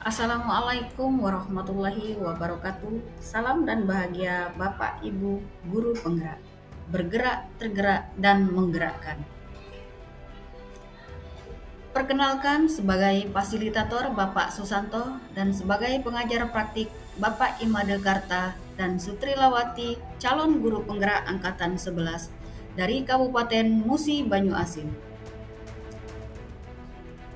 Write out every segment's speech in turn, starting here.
Assalamualaikum warahmatullahi wabarakatuh. Salam dan bahagia Bapak Ibu guru penggerak. Bergerak, tergerak, dan menggerakkan. Perkenalkan sebagai fasilitator Bapak Susanto dan sebagai pengajar praktik Bapak Imade Karta dan Sutrilawati, calon guru penggerak angkatan 11 dari Kabupaten Musi Banyu Asin.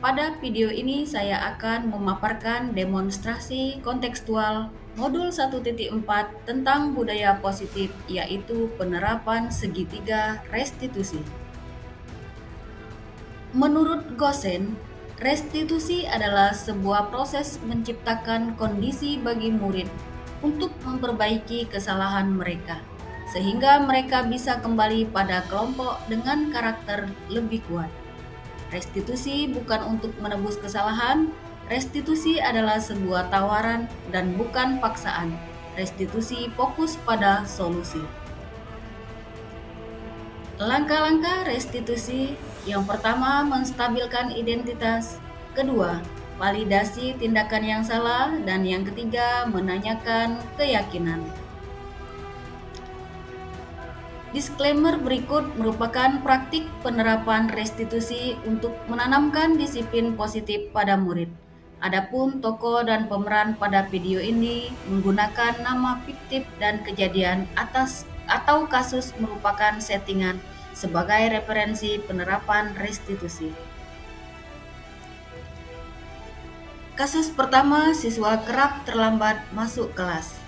Pada video ini saya akan memaparkan demonstrasi kontekstual modul 1.4 tentang budaya positif, yaitu penerapan segitiga restitusi. Menurut Gosen, restitusi adalah sebuah proses menciptakan kondisi bagi murid untuk memperbaiki kesalahan mereka, sehingga mereka bisa kembali pada kelompok dengan karakter lebih kuat. Restitusi bukan untuk menebus kesalahan. Restitusi adalah sebuah tawaran dan bukan paksaan. Restitusi fokus pada solusi. Langkah-langkah restitusi: yang pertama, menstabilkan identitas; kedua, validasi tindakan yang salah; dan yang ketiga, menanyakan keyakinan. Disclaimer berikut merupakan praktik penerapan restitusi untuk menanamkan disiplin positif pada murid. Adapun tokoh dan pemeran pada video ini menggunakan nama fiktif dan kejadian atau kasus merupakan settingan sebagai referensi penerapan restitusi. Kasus pertama, siswa kerap terlambat masuk kelas.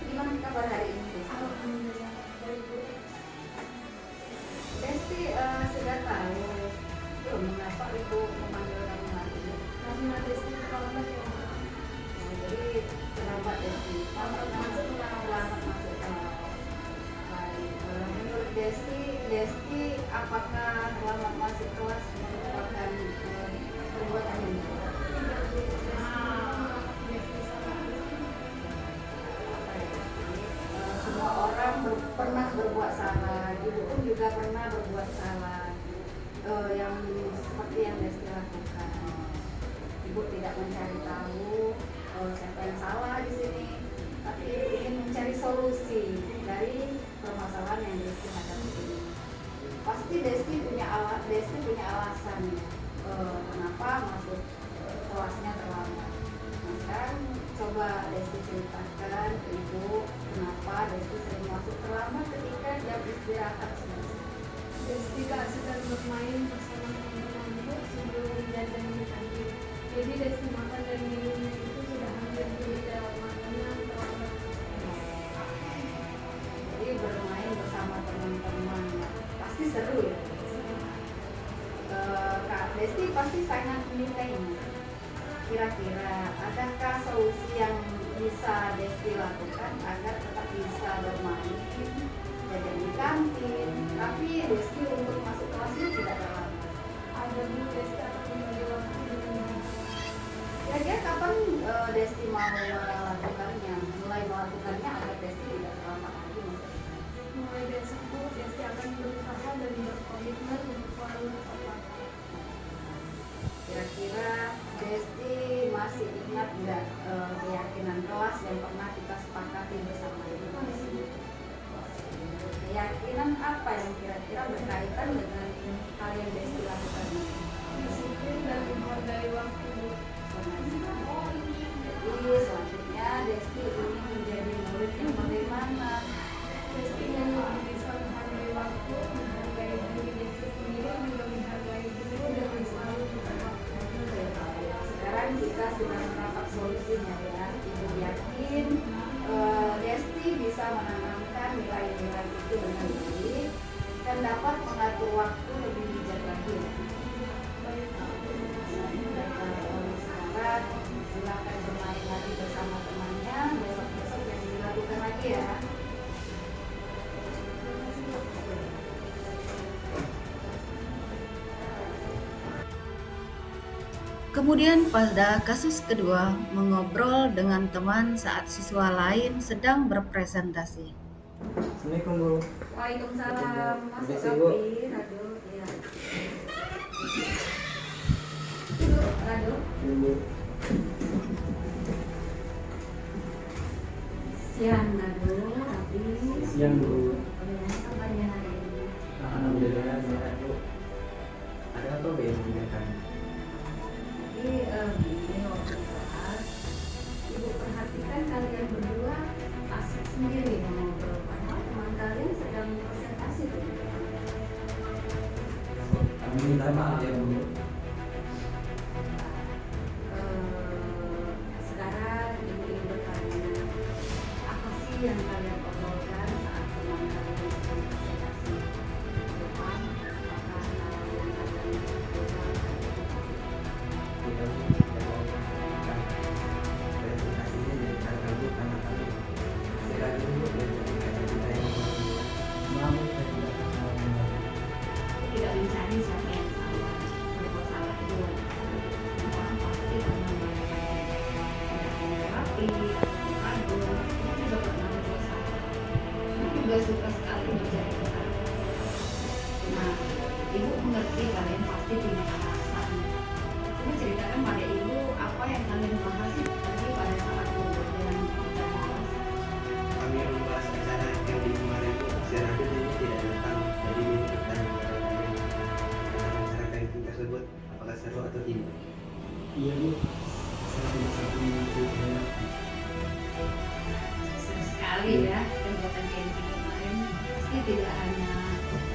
Gimana kabar hari ini? Desti sudah tahu belum mengapa Ibu memanggil kamu hari ini? Karena Desti terlambat ya. Jadi terlambat Desti. Terlambat masuk kelas. Baik. Menurut Desti apakah terlambat masuk kelas merupakan perbuatan yang salah? Semua orang pernah berbuat salah. Ibu pun juga pernah berbuat salah. Yang seperti yang Desti lakukan. Ibu tidak mencari tahu siapa yang salah di sini, tapi ingin mencari solusi dari permasalahan yang Desti hadapi ini. Pasti Desti punya alasan kenapa masuk kelasnya terlambat. Nah, sekarang coba Desti ceritakan ke Ibu kenapa Desti sering masuk terlambat ketika jam istirahat selesai. Desti sedang bermain bersama teman-teman Ibu sebelum jajan di kantin. Jadi Desti makan dan minumnya itu sudah hampir di dalam makanan terlambat. Jadi bermain bersama teman-teman pasti seru ya. Kak Desti pasti sangat menyukainya. Kira-kira adakah solusi yang bisa Desti lakukan agar tetap bisa bermain jajan di kantin, tapi Desti untuk masuk kelasnya tidak terlambat? Ada Bu, Desti akan membagi waktu dengan Kira-kira kapan Desti mau melakukannya, mulai melakukannya agar Desti tidak terlambat lagi masuk kelas? mulai besok Bu, Desti akan berusaha dan berkomitmen untuk selalu tepat. Kira-kira Desti masih ingat nggak keyakinan kelas yang pernah kita sepakati bersama ini? Keyakinan apa yang kira-kira berkaitan dengan hal yang Desti lakukan ini? Disiplin dan menghargai waktu Bu. Jadi selanjutnya Desti ingin menjadi murid yang bagaimana? Desti ingin lebih bisa menghargai waktu, menghargai diri Desti sendiri, juga menghargai guru dengan selalu tepat waktu. Sekarang kita sudah mendapat solusinya ya. Ibu yakin Desti bisa menanamkan nilai-nilai itu dengan baik dan dapat mengatur waktu lebih bijak lagi. Sekarang silakan bermain lagi bersama temannya. Besok-besok yang dilakukan lagi ya. Kemudian pada kasus kedua, mengobrol dengan teman saat siswa lain sedang berpresentasi. Assalamualaikum Bu. Waalaikumsalam. Masuk Permisi, Bu. Gapri, aduh ya. Bu. Siang Nado, Rapi. Siang Bu. Bagaimana kabarnya hari ini? Alhamdulillah sehat Bu. Ada apa Bu yang membedakan? Jadi begini waktu kelas, ibu perhatikan kalian berdua asik sendiri ngobrol, padahal teman kalian sedang presentasi tuh. Kami minta maaf ya Bu. Sekarang ibu ingin bertanya, apa sih yang kalian obrolkan saat teman kalian sedang presentasi? Depan, apakah hal yang kalian obrolkan? Kita menyampaikan presentasinya jadi terganggu karena kami segera dulu dari kata kita yang membuat. Maaf saya tidak tahu. Tidak mencari siapa yang salah, berbuat salah itu orang pasti pernah tidak rapi atau ragu, itu juga pernah berbuat salah. Ini juga suka sekali mencari kesalahan. Nah, ibu mengerti kalian pasti punya alasan. Coba ceritakan pada ibu apa yang kalian bahas tadi pada saat pembelajaran kelas. Kami membahas acara yang di kemarin Bu, Serabi ini tidak datang, jadi ini bertanya kepada kalian tentang acara camping tersebut, apakah seru atau tidak? Iya Bu. Saya tidak satu mengerti saya. Seru sekali ya kegiatan camping kemarin. Pasti tidak hanya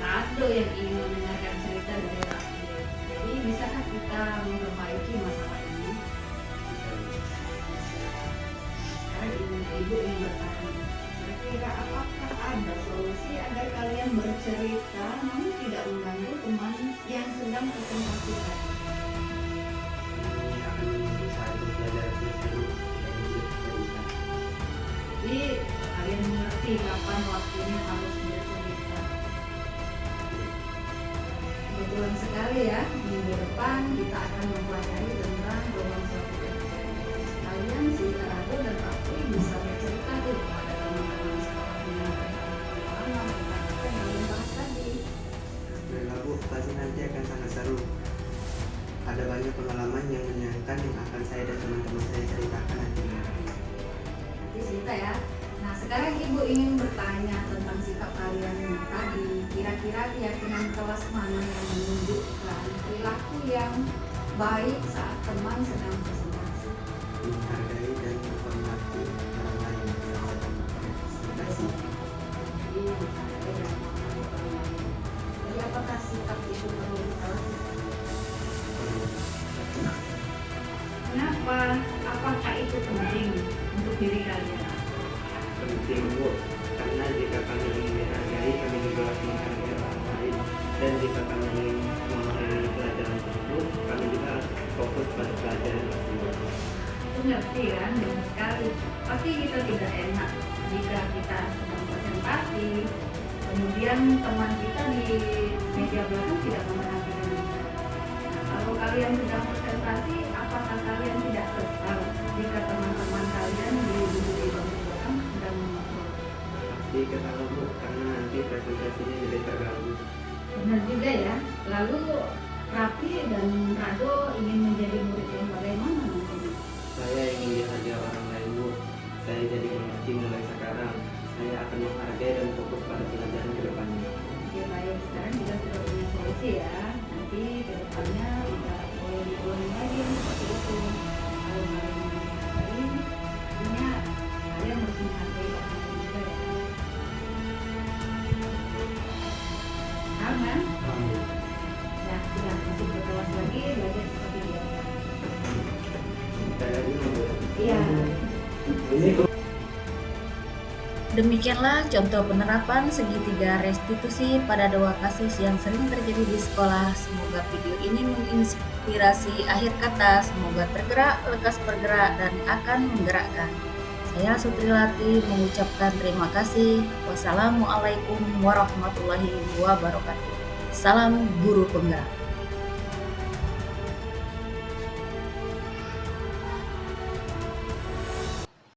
Rado yang ingin mendengarkan cerita dari Raffi. Jadi bisakah kita memperbaiki masalah ini? Sekarang ibu ingin bertanya, kira-kira apakah ada solusi agar kalian bercerita namun tidak mengganggu teman yang sedang presentasi tadi? Kami akan menunggu saat belajar seru dan juga cerita. Jadi kalian mengerti kapan waktunya harus bercerita. Kebetulan sekali ya, minggu depan kita akan mempelajari tentang gelombang suatu kerjaan. Kalian si Rado dan Raffi bisa bercerita tuh pada teman-teman sekolah menyampaikan pengalaman tentang apa yang kalian bahas tadi. Baiklah Bu, pasti nanti akan sangat seru. Ada banyak pengalaman yang menyenangkan yang akan saya dan teman-teman saya ceritakan nantinya. Nanti cerita ya. Nah sekarang ibu ingin bertanya tentang sikap kalian tadi. Kira-kira keyakinan kelas mana yang menunjukkan perilaku yang baik saat teman sedang presentasi? Menghargai dan menghormati orang lain. Terima kasih. Jadi menghargai dan menghormati orang lain. Jadi apakah sikap itu perlu ditaati? Kenapa? Apakah itu penting untuk diri kalian? Penting Bu, karena jika kami ingin menghargai, kami juga harus menghargai orang lain. Dan jika kami ingin memahami pelajaran tersebut, kami juga harus fokus pada pelajaran tersebut. Itu ngerti kan, benar sekali. Pasti kita tidak enak jika kita sedang presentasi, kemudian teman kita di meja belakang tidak memperhatikan kita. Nah, kalau kalian sedang presentasi, apakah kalian tidak kesal jika teman-teman kalian di bangku belakang sedang mengobrol? Pasti kesal Bu, karena nanti presentasinya jadi terganggu. Benar juga ya. Lalu Raffi dan Rado ingin menjadi murid yang bagaimana nantinya? Saya ingin dihargai orang lain Bu. Saya jadi mengerti mulai sekarang. Saya akan menghargai dan fokus pada pelajaran ke depannya. Oke baik, sekarang kita sudah punya solusi ya. Nanti ke depannya tidak boleh diulangi lagi yang seperti itu. Kalau kalian menghargai, artinya kalian harus menghargai orang lain juga ya. Paham kan? Ya, sudah masuk ke kelas lagi, belajar seperti biasa. Saya dulu Bu. Iya. Ini Demikianlah contoh penerapan segitiga restitusi pada dua kasus yang sering terjadi di sekolah. Semoga video ini menginspirasi akhir kata. Semoga tergerak, lekas bergerak, dan akan menggerakkan. Saya Sutrilati mengucapkan terima kasih. Wassalamualaikum warahmatullahi wabarakatuh. Salam guru penggerak.